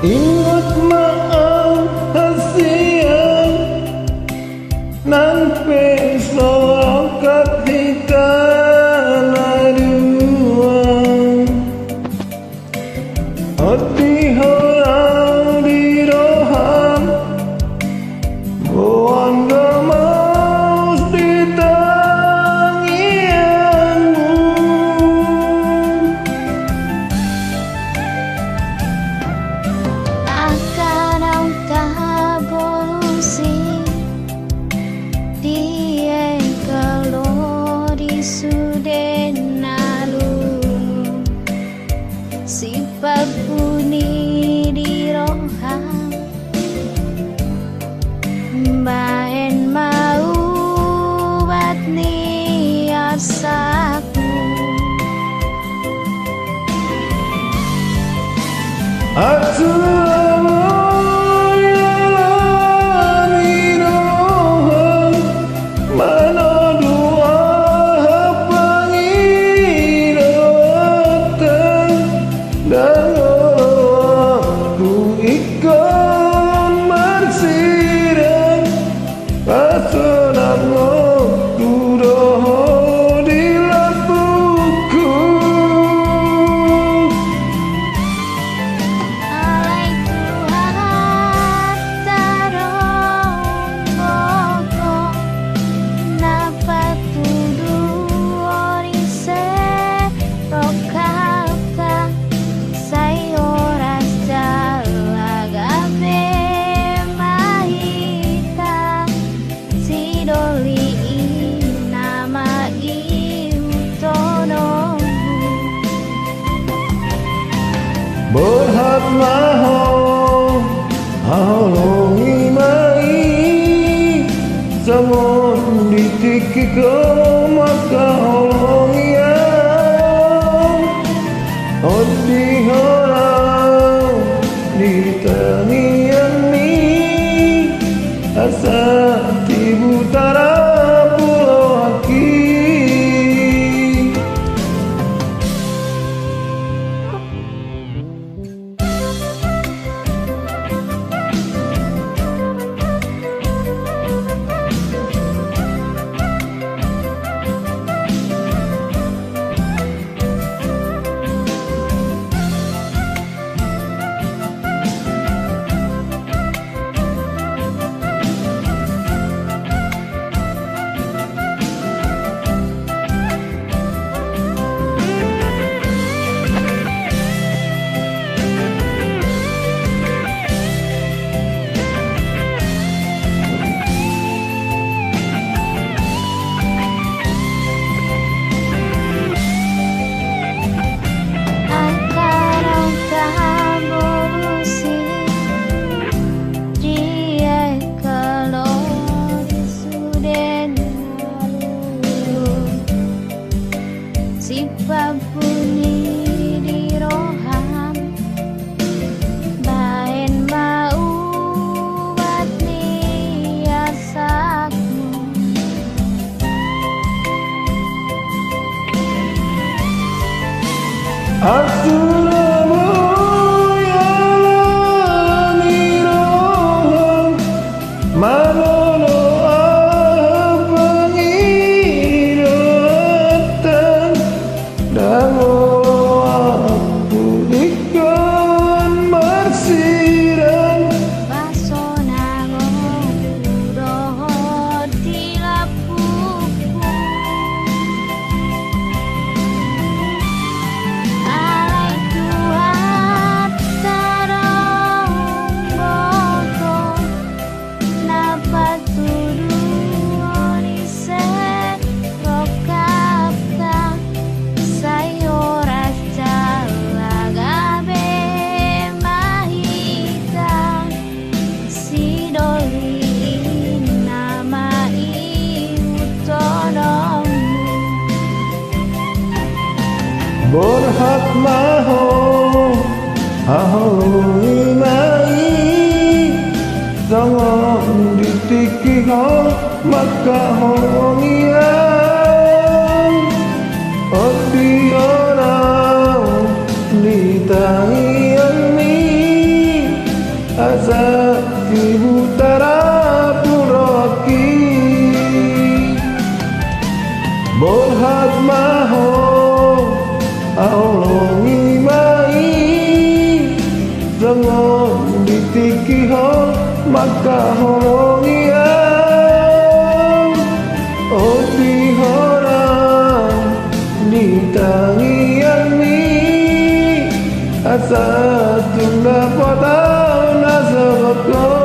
Ingat maaf hasian nan pesorokat kita laduan Oti horang di rohan Boan gamaus di tangianmu Akan angka bolusi Dia kalau disuden nalu Sifat puni di roham Bahen mau bat niat saku Assalamu alaikum mana doa pangiratan dan aku ikut marsiran pasangan kudoh di lapuku berhat maho halongi mai samun ditiki kau maka halongi odi horang ditangian mi asa tibu tara pulau haki Sifat puni di roham Bahen mau bat niat saku Assalamu alaikum manono pangiratan dan aku ikut marsiran Pasona ngobrol di lapuku berhak maho ahoi mai jangan ditiki ho maka hongian odi orang ditangian mi tangiani asa tunda pada nasabako